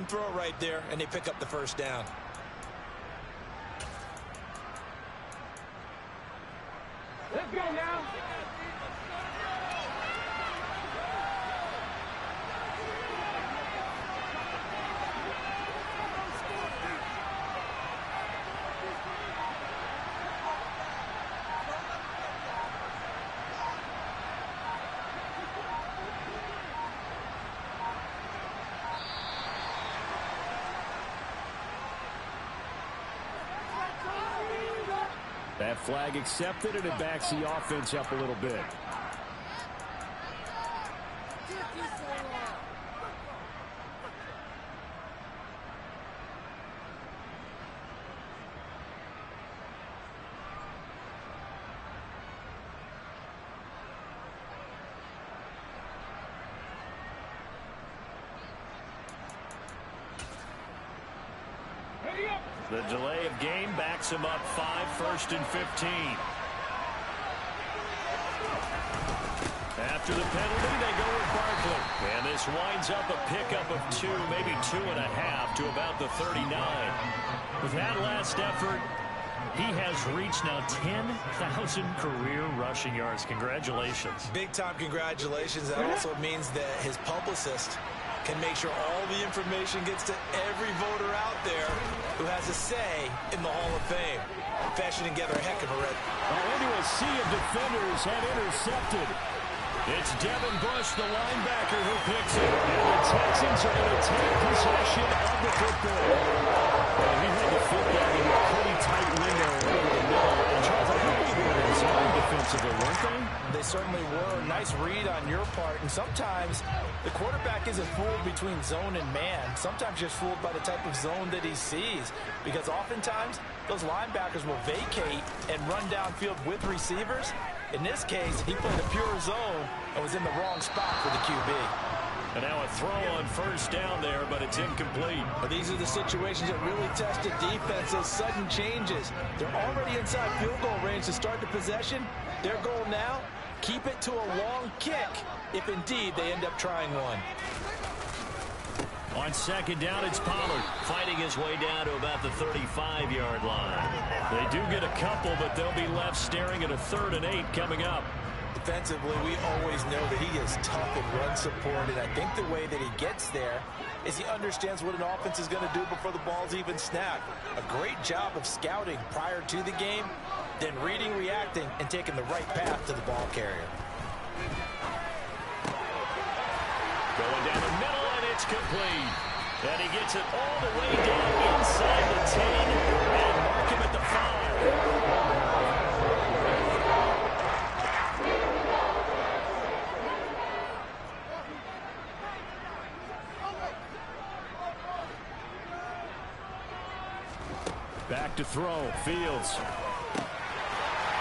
Let him throw it right there, and they pick up the first down. Let's go now. That flag accepted, and it backs the offense up a little bit. The delay of game backs him up 5, 1st and 15. After the penalty, they go with Barkley. And this winds up a pickup of 2, maybe 2.5 to about the 39. With that last effort, he has reached now 10,000 career rushing yards. Congratulations. Big-time congratulations. That also means that his publicist can make sure all the information gets to every voter out there who has a say in the Hall of Fame. Fashioning together a heck of a red. Into a sea of defenders and intercepted. It's Devin Bush, the linebacker, who picks it. And the Texans are going to take possession of the football. Well, he had the football in a pretty tight window over the middle. And Charles, I think they were inside defensively, weren't they? They certainly were. Nice read on your part. And sometimes the quarterback isn't fooled between zone and man. Sometimes you're fooled by the type of zone that he sees. Because oftentimes, those linebackers will vacate and run downfield with receivers. In this case, he played a pure zone and was in the wrong spot for the QB. And now a throw on first down there, but it's incomplete. But these are the situations that really test a defense. Those sudden changes. They're already inside field goal range to start the possession. Their goal now, keep it to a long kick, if indeed they end up trying one. On second down, it's Pollard fighting his way down to about the 35-yard line. They do get a couple, but they'll be left staring at a 3rd and 8 coming up. Defensively, we always know that he is tough in run support, and I think the way that he gets there is he understands what an offense is going to do before the ball's even snapped. A great job of scouting prior to the game, then reading, reacting, and taking the right path to the ball carrier. Going down the middle, and it's complete. And he gets it all the way down inside the 10 and mark him at the 5. Back to throw, Fields.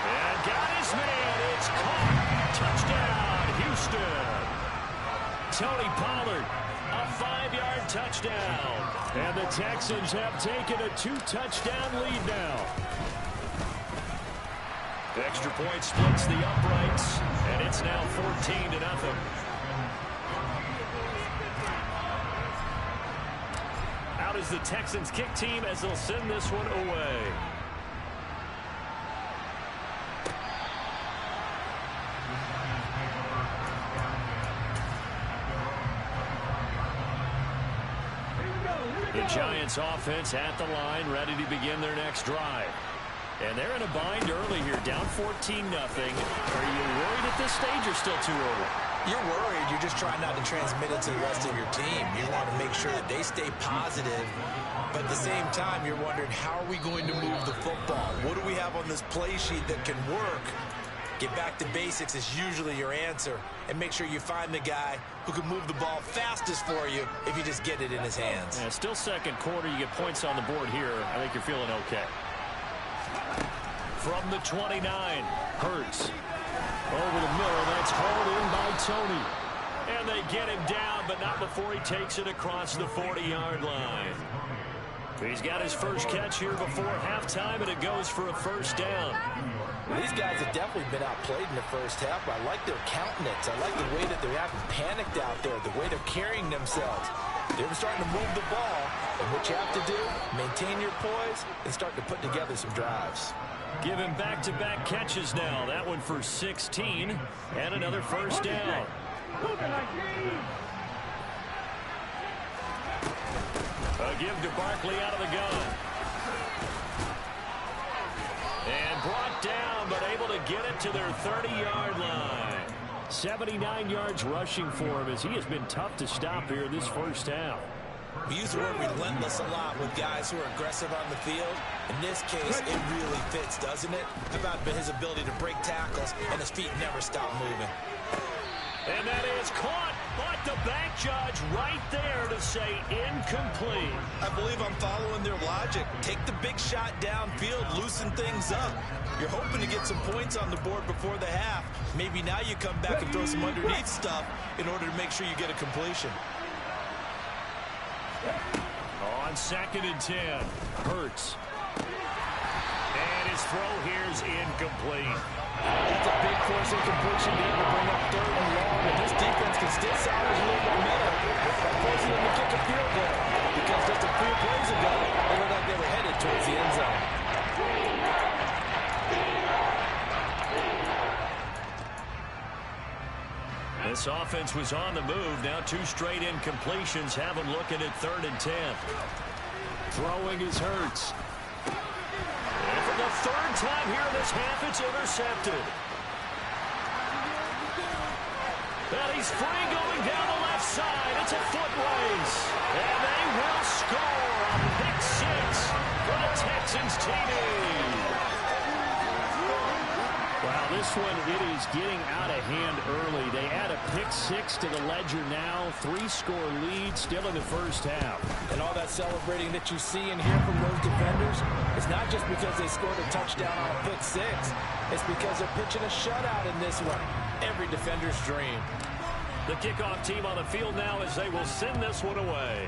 And got his man. It's caught. Touchdown, Houston. Tony Pollard, a 5-yard touchdown. And the Texans have taken a 2-touchdown lead now. The extra point splits the uprights, and it's now 14-0. Out is the Texans kick team as they'll send this one away. The Giants offense at the line, ready to begin their next drive. And they're in a bind early here, down 14-0. Are you worried at this stage or still too early? You're worried. You're just trying not to transmit it to the rest of your team. You want to make sure that they stay positive, but at the same time, you're wondering, how are we going to move the football? What do we have on this play sheet that can work? Get back to basics is usually your answer, and make sure you find the guy who can move the ball fastest for you if you just get it in his hands. Yeah, still second quarter. You get points on the board here. I think you're feeling okay. From the 29, Hurts. Over the middle, that's hauled in by Tony. And they get him down, but not before he takes it across the 40-yard line. He's got his first catch here before halftime, and it goes for a first down. Well, these guys have definitely been outplayed in the first half, but I like their countenance. I like the way that they haven't panicked out there, the way they're carrying themselves. They're starting to move the ball, and what you have to do, maintain your poise and start to put together some drives. Give him back-to-back catches now. That one for 16 and another first down. A give to Barkley out of the gun. And brought down, but able to get it to their 30-yard line. 79 yards rushing for him as he has been tough to stop here this first half. We use the word relentless a lot with guys who are aggressive on the field. In this case, it really fits, doesn't it? How about his ability to break tackles and his feet never stop moving? And that is caught, but the back judge right there to say incomplete. I believe I'm following their logic. Take the big shot downfield, loosen things up. You're hoping to get some points on the board before the half. Maybe now you come back and throw some underneath stuff in order to make sure you get a completion. On 2nd and 10, Hurts. And his throw here is incomplete. That's a big force incompletion to even bring up 3rd and long, and this defense can still salvage a little bit of momentum by forcing them to kick a field goal, because just a few plays ago, they looked like they were headed towards the end zone. This offense was on the move. Now 2 straight incompletions have them looking at 3rd and 10. Throwing is Hurts. And for the 3rd time here in this half, it's intercepted. And he's free going down the left side. It's a foot race. And they will score a pick 6 for the Texans TD. Wow, this one, it is getting out of hand early. They add a pick 6 to the ledger now. 3-score lead still in the first half. And all that celebrating that you see and hear from those defenders is not just because they scored a touchdown on a pick 6. It's because they're pitching a shutout in this one. Every defender's dream. The kickoff team on the field now as they will send this one away.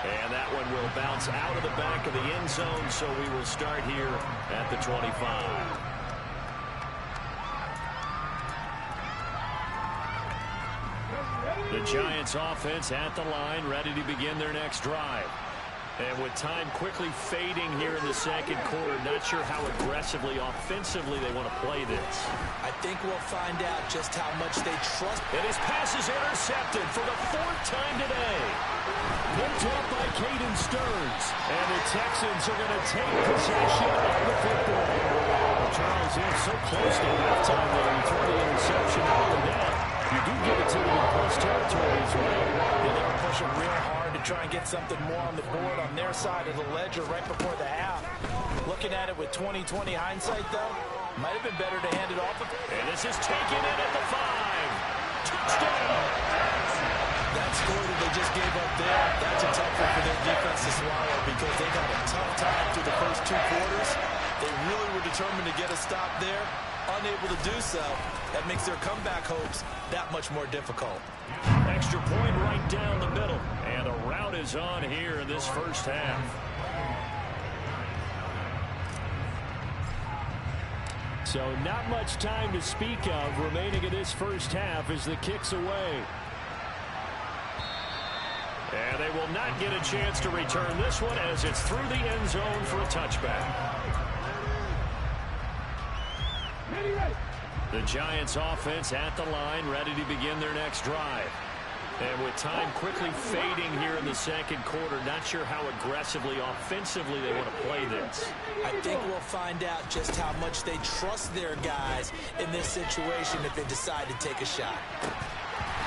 And that one will bounce out of the back of the end zone, so we will start here at the 25. The Giants offense at the line, ready to begin their next drive. And with time quickly fading here in the second quarter, not sure how aggressively, offensively they want to play this. I think we'll find out just how much they trust. And his pass is intercepted for the 4th time today. Picked up by Caden Stearns. And the Texans are going to take possession of the football. Well, Charles, is so close to halftime there. You throw the interception out of that. You do give it to them in close territory as well. Yeah, they were pushing real hard to try and get something more on the board on their side of the ledger right before the half. Looking at it with 20/20 hindsight, though, might have been better to hand it off. And this is taken in at the 5. Touchdown! That score that they just gave up there, that's a tough one for their defense to swallow because they've had a tough time through the first 2 quarters. They really were determined to get a stop there. Unable to do so, that makes their comeback hopes that much more difficult. Extra point right down the middle. And a rout is on here in this first half. So not much time to speak of remaining in this first half as the kick's away. And they will not get a chance to return this one as it's through the end zone for a touchback. The Giants offense at the line, ready to begin their next drive. And with time quickly fading here in the second quarter, not sure how aggressively, offensively they want to play this. I think we'll find out just how much they trust their guys in this situation if they decide to take a shot.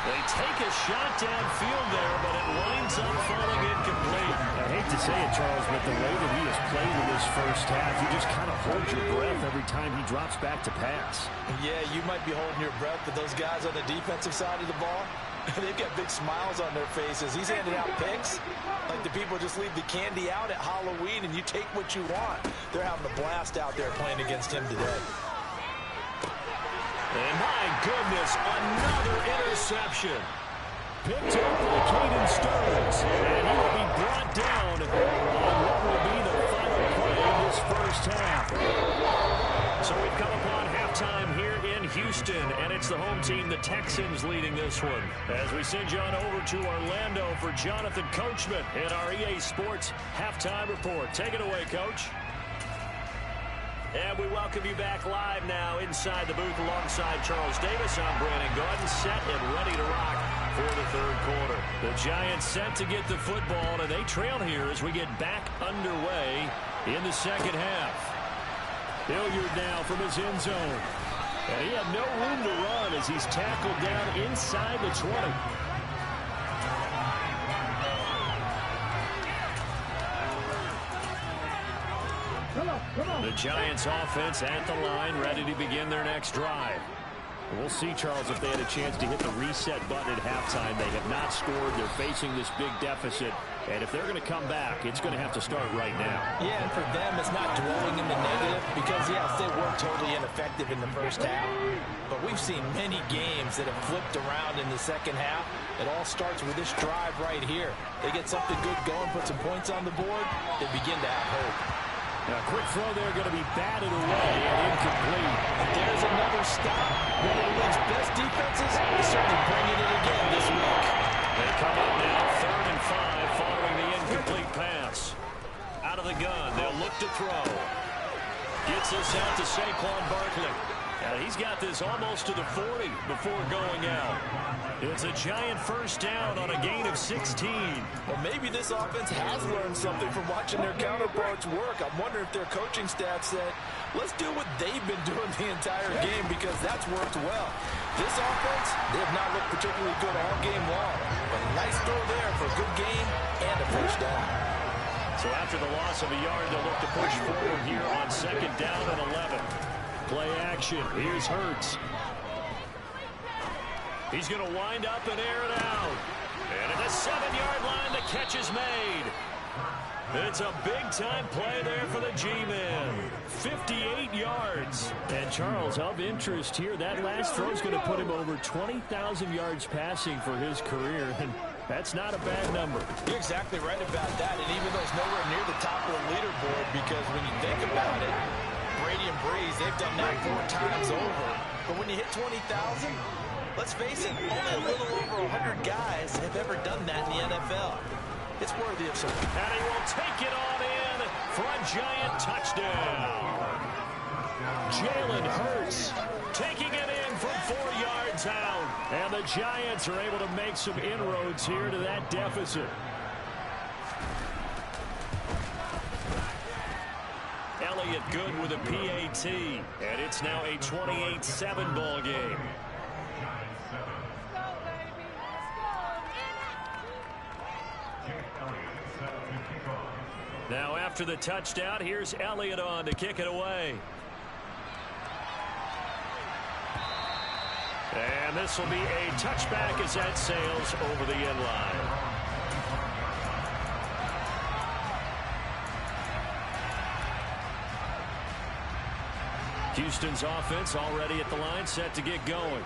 They take a shot downfield there, but it winds up falling incomplete. I hate to say it, Charles, but the way that he has played in this first half, you just kind of hold your breath every time he drops back to pass. Yeah, you might be holding your breath, but those guys on the defensive side of the ball, they've got big smiles on their faces. He's handing out picks like the people just leave the candy out at Halloween and you take what you want. They're having a blast out there playing against him today. And my goodness, another interception. Picked up by Caden Stearns, and he will be brought down on what will be the final play of this first half. So we've come upon halftime here in Houston, and it's the home team, the Texans, leading this one. As we send you on over to Orlando for Jonathan Coachman in our EA Sports Halftime Report. Take it away, Coach. And we welcome you back live now inside the booth alongside Charles Davis. I'm Brandon Gordon, set and ready to rock for the third quarter. The Giants set to get the football, and they trail here as we get back underway in the second half. Hilliard now from his end zone. And he had no room to run as he's tackled down inside the 20. The Giants offense at the line, ready to begin their next drive. We'll see, Charles, if they had a chance to hit the reset button at halftime. They have not scored. They're facing this big deficit. And if they're going to come back, it's going to have to start right now. Yeah, and for them, it's not dwelling in the negative because, yes, they were totally ineffective in the first half. But we've seen many games that have flipped around in the second half. It all starts with this drive right here. They get something good going, put some points on the board, they begin to have hope. Now, quick throw there, going to be batted away and incomplete. There's another stop. One of the league's best defenses is certainly bringing it again this week. They come up now, 3rd and 5, following the incomplete pass. Out of the gun, they'll look to throw. Gets this out to Saquon Barkley. He's got this almost to the 40 before going out. It's a Giant first down on a gain of 16. Well, maybe this offense has learned something from watching their counterparts work. I'm wondering if their coaching staff said, let's do what they've been doing the entire game because that's worked well. This offense, they have not looked particularly good all game long. But a nice throw there for a good game and a first down. So after the loss of a yard, they'll look to push forward here on 2nd down and 11. Play action. Here's Hurts. He's going to wind up and air it out. And at the 7-yard line, the catch is made. It's a big-time play there for the G-men. 58 yards. And Charles, of interest here, that last throw is going to put him over 20,000 yards passing for his career. And that's not a bad number. You're exactly right about that. And even though it's nowhere near the top of the leaderboard, because when you think about it, Brady and Breeze, they've done that 4 times over. But when you hit 20,000, let's face it, only a little over 100 guys have ever done that in the NFL. It's worthy of some. And he will take it on in for a Giant touchdown. Jalen Hurts taking it in from 4 yards out. And the Giants are able to make some inroads here to that deficit. Elliott good with a PAT, and it's now a 28-7 ball game. Now after the touchdown, here's Elliott on to kick it away. And this will be a touchback as that sails over the end line. Houston's offense already at the line, set to get going.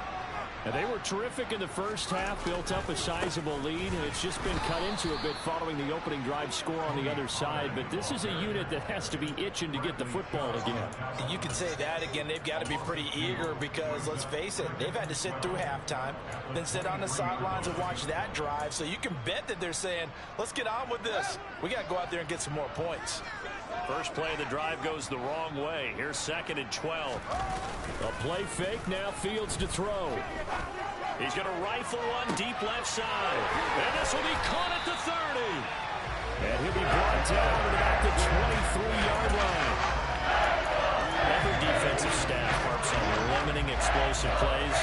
And they were terrific in the first half, built up a sizable lead, and it's just been cut into a bit following the opening drive score on the other side. But this is a unit that has to be itching to get the football again. You can say that again. They've got to be pretty eager because, let's face it, they've had to sit through halftime, then sit on the sidelines and watch that drive. So you can bet that they're saying, let's get on with this. We got to go out there and get some more points. First play of the drive goes the wrong way. Here's 2nd and 12. A play fake, now Fields to throw. He's going to rifle one deep left side. And this will be caught at the 30. And he'll be brought down at about the 23-yard line. Every defensive staff harps on limiting explosive plays.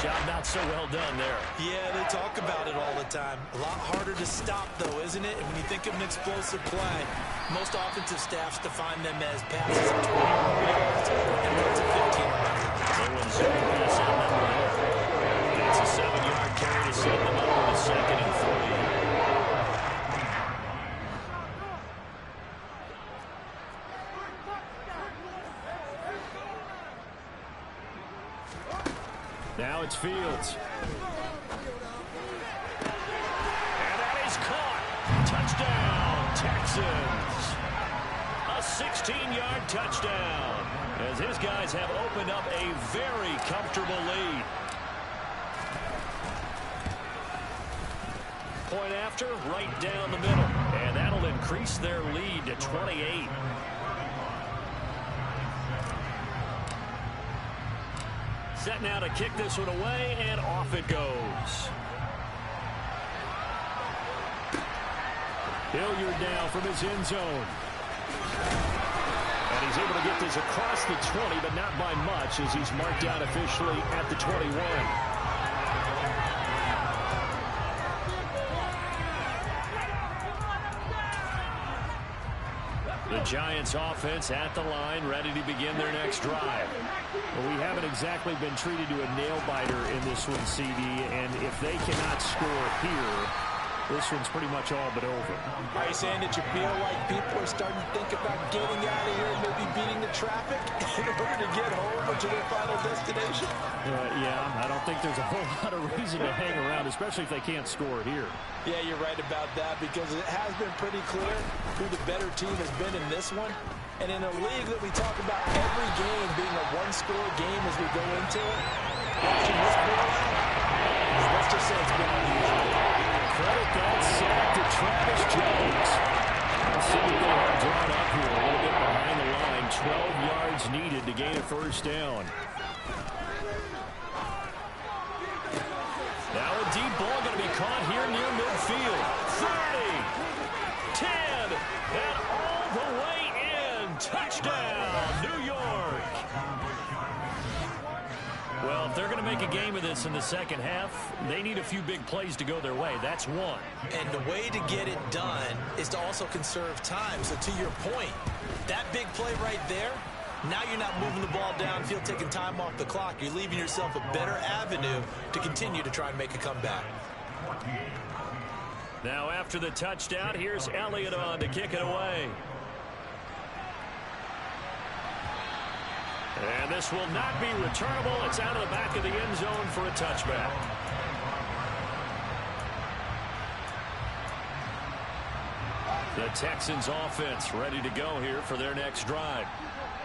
Job not so well done there. Yeah, they talk about it all the time. A lot harder to stop, though, isn't it? And when you think of an explosive play, most offensive staffs define them as passes of 20 yards and runs of 15 yards. They will zero pass that number there. It's a 7-yard carry to set them up with a 2nd and 3. Now it's Fields. And that is caught. Touchdown, Texans. A 16-yard touchdown. as his guys have opened up a very comfortable lead. Point after, right down the middle. And that'll increase their lead to 28. Set now to kick this one away, and off it goes. Hilliard now from his end zone. And he's able to get this across the 20, but not by much, as he's marked down officially at the 21. The Giants offense at the line, ready to begin their next drive. Well, we haven't exactly been treated to a nail-biter in this one, CD, and if they cannot score here, this one's pretty much all but over. Are you saying that you feel like people are starting to think about getting out of here, maybe beating the traffic in order to get home or to their final destination? Yeah, I don't think there's a whole lot of reason to hang around, especially if they can't score here. Yeah, you're right about that, because it has been pretty clear who the better team has been in this one. And in a league that we talk about every game being a one-score game as we go into it, watching this blowout, let's just say it's been unusual. Credit that sack to Travis Jones. Let's see what they have drawn up here. A little bit behind the line. 12 yards needed to gain a first down. Now a deep ball going to be caught here near midfield. 30, 10, and all the way in. Touchdown, New York. Well, if they're going to make a game of this in the second half, they need a few big plays to go their way. That's one. And the way to get it done is to also conserve time. So to your point, that big play right there, now you're not moving the ball downfield, taking time off the clock. You're leaving yourself a better avenue to continue to try and make a comeback. Now after the touchdown, here's Elliott on to kick it away. And this will not be returnable. It's out of the back of the end zone for a touchback. The Texans offense ready to go here for their next drive.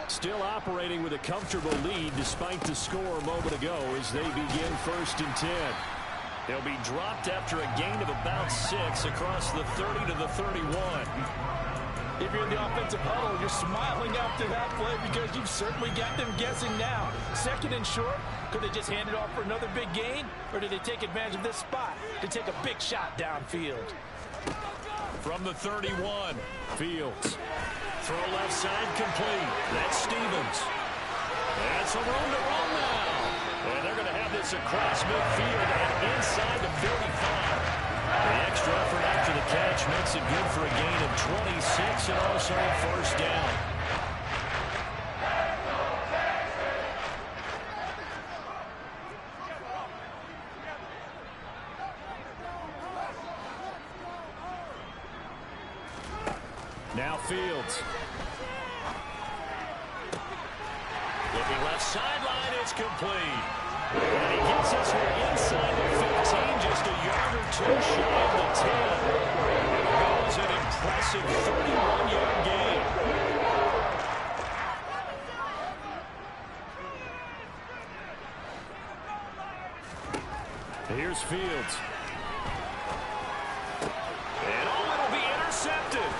Still operating with a comfortable lead despite the score a moment ago as they begin 1st and 10. They'll be dropped after a gain of about 6 across the 30 to the 31. If you're in the offensive huddle, you're smiling after that play because you've certainly got them guessing now. 2nd and short, could they just hand it off for another big gain? Or did they take advantage of this spot to take a big shot downfield? From the 31, Fields. Throw left side complete. That's Stevens. And some room to run now. And they're going to have this across midfield and inside the 45. The extra effort after the catch makes it good for a gain of 26 and also a first down. Now Fields. Looking left sideline, it's complete. And he gets us here inside the 15, just a yard or 2 shy of the 10. And it goes an impressive 31-yard gain. Here's Fields. And it'll be intercepted.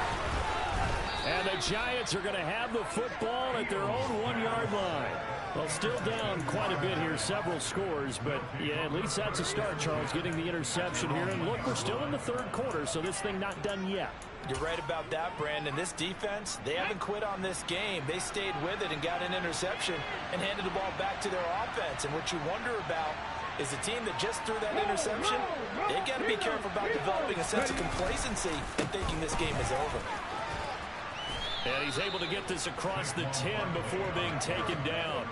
And the Giants are going to have the football at their own 1-yard line. Well, still down quite a bit here, several scores, but yeah, at least that's a start, Charles, getting the interception here. And look, we're still in the 3rd quarter, so this thing not done yet. You're right about that, Brandon. This defense, they haven't quit on this game. They stayed with it and got an interception and handed the ball back to their offense. And what you wonder about is the team that just threw that interception, they've got to be careful about developing a sense of complacency and thinking this game is over. And he's able to get this across the 10 before being taken down.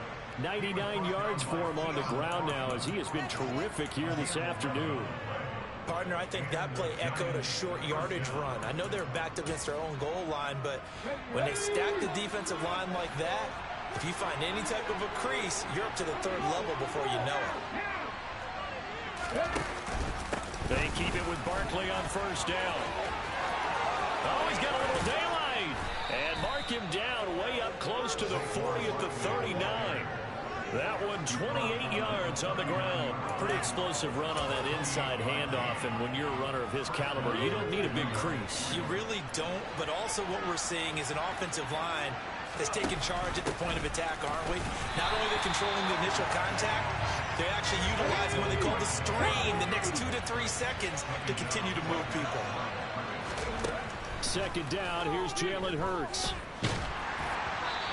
99 yards for him on the ground now as he has been terrific here this afternoon. Partner, I think that play echoed a short yardage run. I know they're backed against their own goal line, but when they stack the defensive line like that, if you find any type of a crease, you're up to the 3rd level before you know it. They keep it with Barkley on first down. Oh, he's got a little daylight. And mark him down way up close to the 40 at the 39. That one 28 yards on the ground. Pretty explosive run on that inside handoff, and when you're a runner of his caliber, you don't need a big crease. You really don't, but also what we're seeing is an offensive line that's taking charge at the point of attack, aren't we? Not only are they controlling the initial contact, they're actually utilizing what they call the strain, the next 2 to 3 seconds to continue to move people. Second down, here's Jalen Hurts.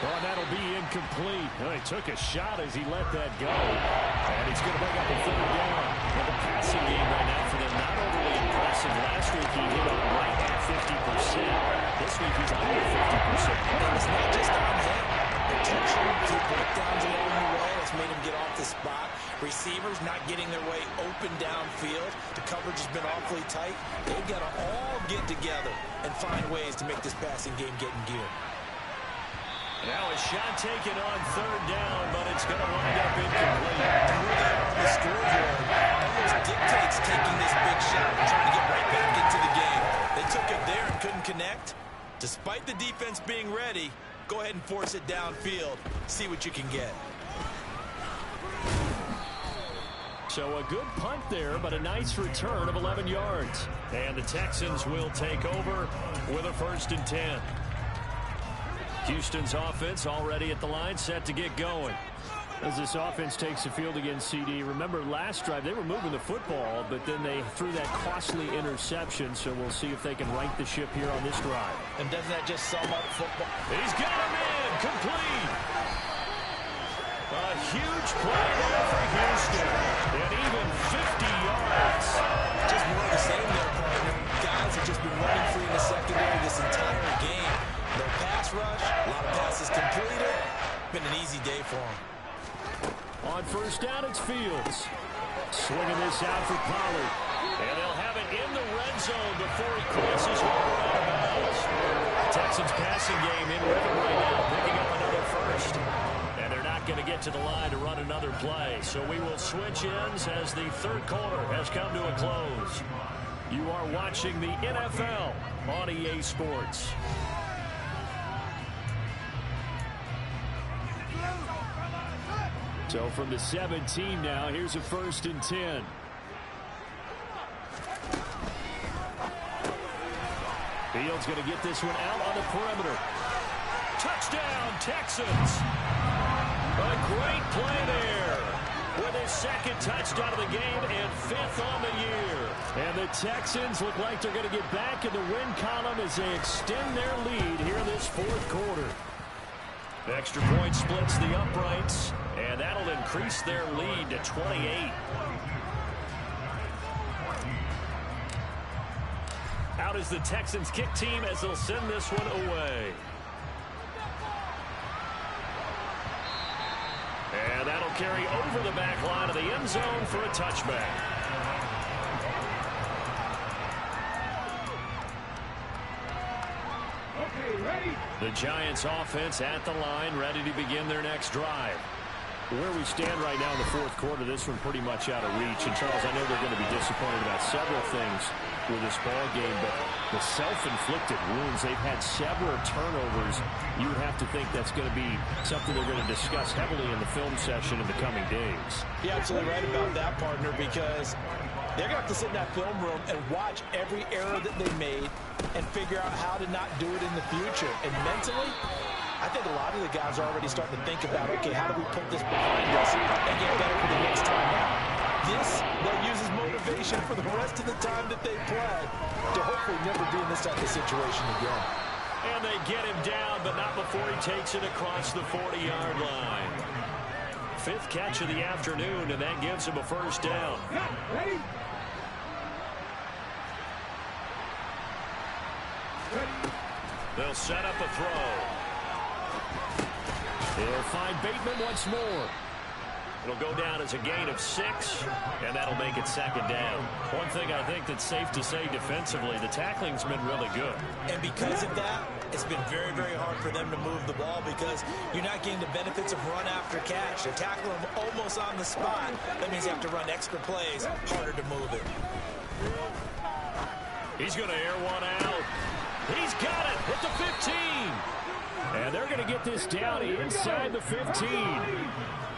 Oh, that'll be incomplete. Oh, he took a shot as he let that go. And he's going to bring up a third down. Well, the passing game right now for them, not overly impressive. Last week he hit on right at 50%. This week he's under 50%. And it's not just on him. Attention to breakdowns along the way. That's made him get off the spot. Receivers not getting their way open downfield. The coverage has been awfully tight. They've got to all get together and find ways to make this passing game get in gear. Now a shot taken on third down, but it's going to wind up incomplete. And where they are on the scoreboard almost dictates taking this big shot and trying to get right back into the game. They took it there and couldn't connect. Despite the defense being ready, go ahead and force it downfield. See what you can get. So a good punt there, but a nice return of 11 yards. And the Texans will take over with a 1st and 10. Houston's offense already at the line, set to get going. As this offense takes the field against CD, remember last drive they were moving the football, but then they threw that costly interception, so we'll see if they can right the ship here on this drive. And doesn't that just sum up football? He's got him in, complete. A huge play there for Houston, and even 50 yards. Just more of the same there, partner. Guys have just been running free in the secondary this entire game. No pass rush, a lot of passes completed. Been an easy day for them. On first down, it's Fields. Swinging this out for Pollard. And they'll have it in the red zone before he crosses over out of bounds. Texans passing game in rhythm right now, picking up another first. And they're not going to get to the line to run another play. So we will switch ends as the third quarter has come to a close. You are watching the NFL on EA Sports. So from the 17 now, here's a 1st and 10. Fields going to get this one out on the perimeter. Touchdown, Texans. A great play there with his 2nd touchdown of the game and 5th on the year. And the Texans look like they're going to get back in the win column as they extend their lead here in this 4th quarter. The extra point splits the uprights, and that'll increase their lead to 28. Out is the Texans kick team as they'll send this one away. And that'll carry over the back line of the end zone for a touchback. The Giants offense at the line, ready to begin their next drive. Where we stand right now in the 4th quarter, this one pretty much out of reach. And Charles, I know they're going to be disappointed about several things with this ball game, but the self-inflicted wounds, they've had several turnovers. You would have to think that's going to be something they're going to discuss heavily in the film session in the coming days. You're absolutely right about that, partner, because they're going to have to sit in that film room and watch every error that they made and figure out how to not do it in the future. And mentally, I think a lot of the guys are already starting to think about, okay, how do we put this behind us and get better for the next time out? This, they'll use as motivation for the rest of the time that they play to hopefully never be in this type of situation again. And they get him down, but not before he takes it across the 40-yard line. 5th catch of the afternoon, and that gives him a 1st down. Ready? They'll set up a throw. They'll find Bateman once more. It'll go down as a gain of 6, and that'll make it 2nd down. One thing I think that's safe to say defensively, the tackling's been really good. And because of that, it's been very, very hard for them to move the ball because you're not getting the benefits of run after catch. They're tackling them almost on the spot. That means you have to run extra plays, harder to move it. He's going to air one out. He's got it at the 15. And they're going to get this down inside the 15.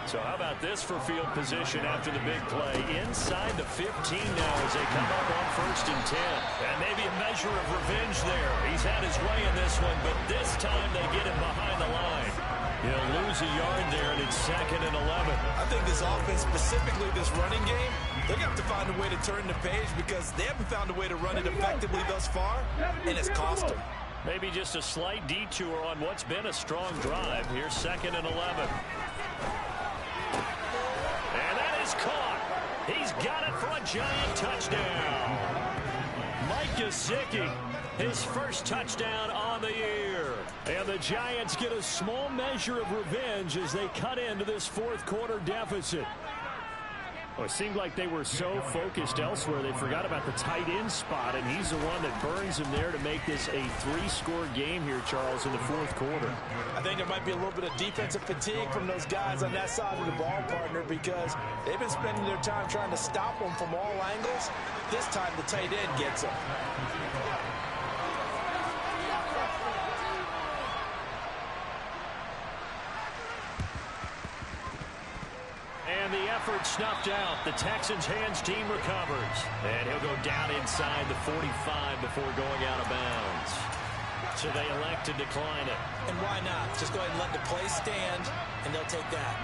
So how about this for field position after the big play? Inside the 15 now as they come up on 1st and 10. And maybe a measure of revenge there. He's had his way in this one, but this time they get him behind the line. He'll lose a yard there, and it's 2nd and 11. I think this offense, specifically this running game, they're going to have to find a way to turn the page because they haven't found a way to run it effectively thus far, and it's cost them. Maybe just a slight detour on what's been a strong drive. Here's 2nd and 11. And that is caught. He's got it for a giant touchdown. Mike Gesicki, his first touchdown on the year. And the Giants get a small measure of revenge as they cut into this 4th quarter deficit. Well, it seemed like they were so focused elsewhere they forgot about the tight end spot, and he's the one that burns him there to make this a 3-score game here, Charles, in the 4th quarter. I think there might be a little bit of defensive fatigue from those guys on that side of the ball, partner, because they've been spending their time trying to stop them from all angles. This time the tight end gets them. And the effort snuffed out. The Texans' hands team recovers. And he'll go down inside the 45 before going out of bounds. So they elect to decline it. And why not? Just go ahead and let the play stand, and they'll take that.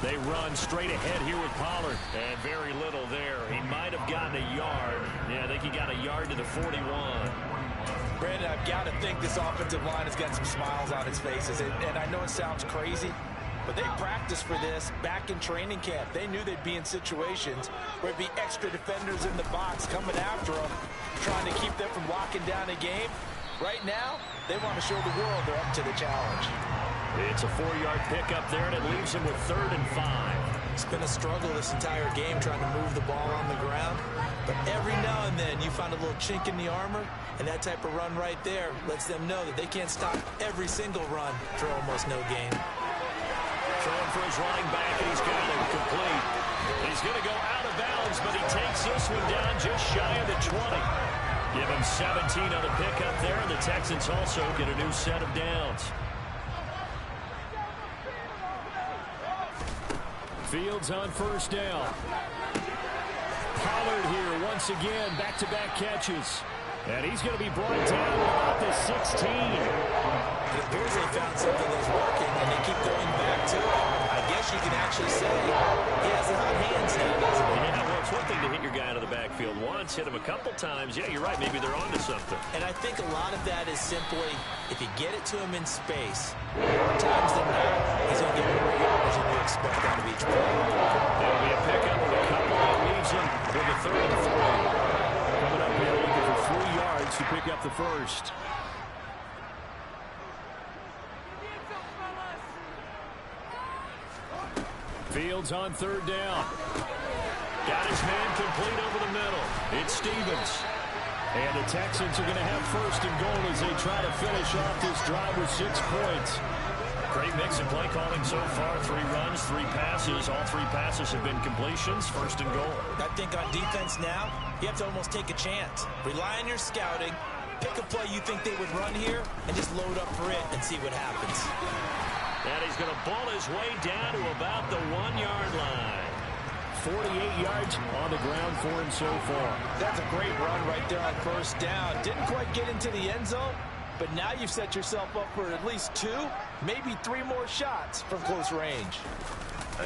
They run straight ahead here with Pollard. And very little there. He might have gotten a yard. Yeah, I think he got a yard to the 41. Brandon, I've got to think this offensive line has got some smiles on its faces. And I know it sounds crazy, but they practiced for this back in training camp. They knew they'd be in situations where it'd be extra defenders in the box coming after them, trying to keep them from locking down a game. Right now, they want to show the world they're up to the challenge. It's a 4-yard pickup there, and it leaves him with 3rd and 5. It's been a struggle this entire game trying to move the ball on the ground. But every now and then you find a little chink in the armor, and that type of run right there lets them know that they can't stop every single run for almost no gain. Throwing for his running back, and he's got it complete. He's going to go out of bounds, but he takes this one down just shy of the 20. Give him 17 on the pickup there, and the Texans also get a new set of downs. Fields on 1st down. Pollard here once again, back-to-back catches. And he's going to be brought down about the 16. It appears they found something that's working, and they keep going back to it. I guess you can actually say he has the hot hands now, doesn't he? Yeah, well, it's one thing to hit your guy out of the backfield once, hit him a couple times. Yeah, you're right. Maybe they're onto something. And I think a lot of that is simply, if you get it to him in space, more times than not, he's going to get more yards than you expect out of each play. There'll be a pickup of a couple that leaves him with a 3rd and 3. Coming up here, looking for 3 yards to pick up the 1st. Fields on 3rd down. Got his man complete over the middle. It's Stevens. And the Texans are going to have 1st and goal as they try to finish off this drive with 6 points. Great mix of play calling so far. 3 runs, 3 passes. All 3 passes have been completions. 1st and goal. I think on defense now, you have to almost take a chance. Rely on your scouting. Pick a play you think they would run here and just load up for it and see what happens. And he's going to ball his way down to about the 1-yard line. 48 yards on the ground for him so far. That's a great run right there on 1st down. Didn't quite get into the end zone, but now you've set yourself up for at least 2, maybe 3 more shots from close range.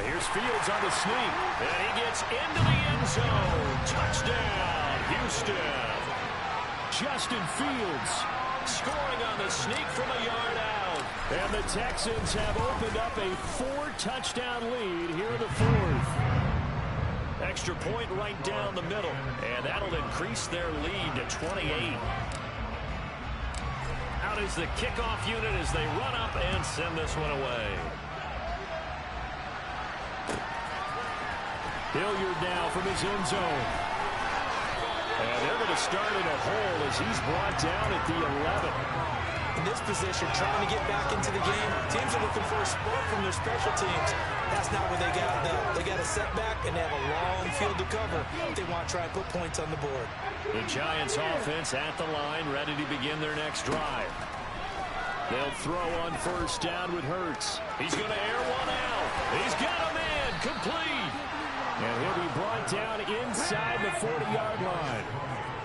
Here's Fields on the sneak, and he gets into the end zone. Touchdown, Houston. Justin Fields scoring on the sneak from a yard out. And the Texans have opened up a 4-touchdown lead here in the 4th. Extra point right down the middle, and that'll increase their lead to 28. Out is the kickoff unit as they run up and send this one away. Hilliard now from his end zone. And they're going to start in a hole as he's brought down at the 11. in this position, trying to get back into the game. Teams are looking for a spark from their special teams. That's not what they got, though. They got a setback, and they have a long field to cover if they want to try and put points on the board. The Giants offense at the line, ready to begin their next drive. They'll throw on first down with Hurts. He's going to air one out. He's got a man, complete. And he'll be brought down inside the 40-yard line.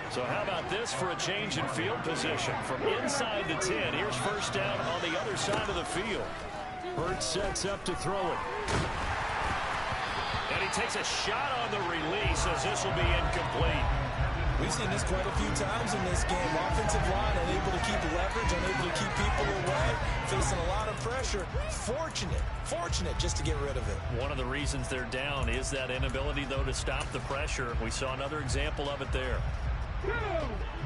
So how about this for a change in field position? From inside the 10, here's first down on the other side of the field. Hurts sets up to throw it. And he takes a shot on the release as this will be incomplete. We've seen this quite a few times in this game. Offensive line unable to keep leverage, unable to keep people away, facing a lot of pressure. Fortunate just to get rid of it. One of the reasons they're down is that inability, though, to stop the pressure. We saw another example of it there.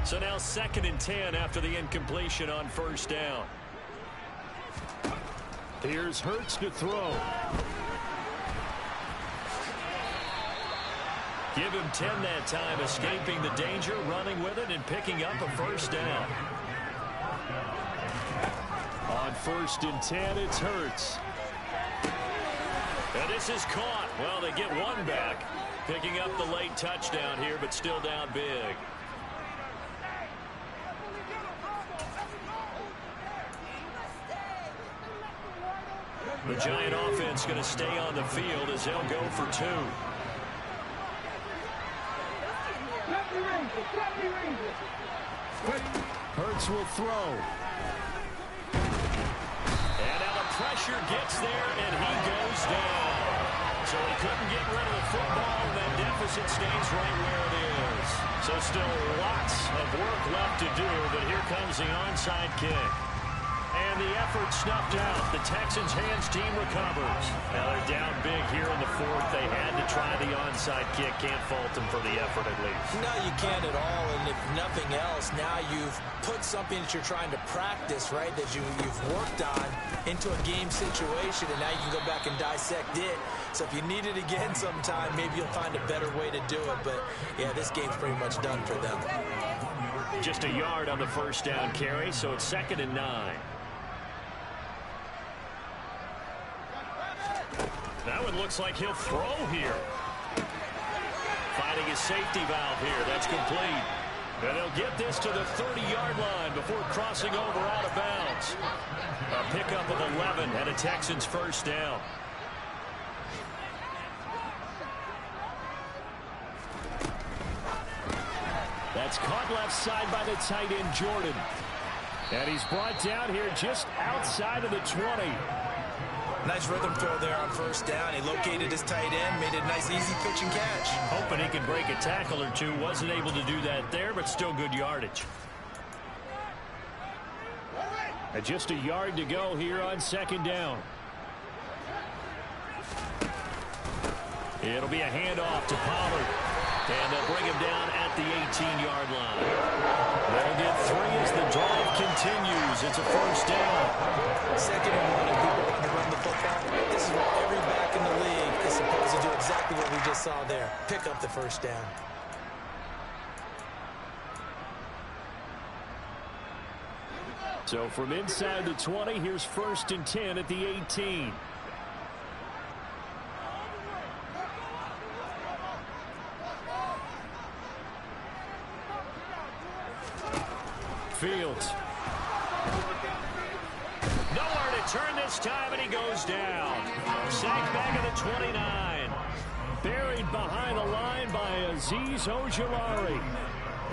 So now 2nd and 10 after the incompletion on first down. Here's Hurts to throw. Give him 10 that time, escaping the danger, running with it, and picking up a first down. On 1st and 10, it's Hurts. And this is caught. Well, they get one back, picking up the late touchdown here, but still down big. The Giant offense going to stay on the field as they'll go for 2. Hurts will throw. And now the pressure gets there, and he goes down. So he couldn't get rid of the football, and that deficit stays right where it is. So still lots of work left to do, but here comes the onside kick. And the effort snuffed out. The Texans' hands team recovers. Now they're down big here in the 4th. They had to try the onside kick. Can't fault them for the effort at least. No, you can't at all. And if nothing else, now you've put something that you're trying to practice, right, that you've worked on into a game situation, and now you can go back and dissect it. So if you need it again sometime, maybe you'll find a better way to do it. But, yeah, this game's pretty much done for them. Just a yard on the first down carry, so it's 2nd and 9. That one looks like he'll throw here. Finding his safety valve here. That's complete. And he'll get this to the 30-yard line before crossing over out of bounds. A pickup of 11 and a Texans first down. That's caught left side by the tight end, Jordan. And he's brought down here just outside of the 20. Nice rhythm throw there on first down. He located his tight end, made it a nice, easy pitch and catch. Hoping he could break a tackle or two. Wasn't able to do that there, but still good yardage. And just a yard to go here on 2nd down. It'll be a handoff to Pollard. And they'll bring him down at the 18-yard line. They'll get 3 as the drive continues. It's a first down. 2nd and 1, and people want to run the football. This is what every back in the league is supposed to do, exactly what we just saw there. Pick up the first down. So from inside the 20, here's 1st and 10 at the 18. Fields. Nowhere to turn this time, and he goes down. Sacked back at the 29. Buried behind the line by Azeez Ojulari.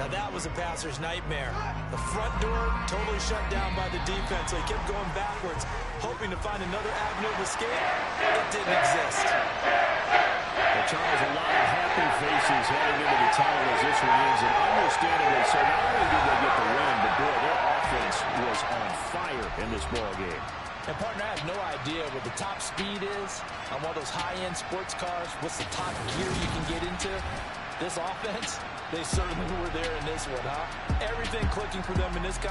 Now that was a passer's nightmare. The front door totally shut down by the defense, so he kept going backwards, hoping to find another avenue of escape. It didn't exist. Well, Charles, a lot of happy faces heading into the tunnel as this one is, and understandably so. Not only did they get the win, but boy, their offense was on fire in this ball game. And, partner, I have no idea what the top speed is on one of those high-end sports cars. What's the top gear you can get into? This offense, they certainly were there in this one, huh? Everything clicking for them in this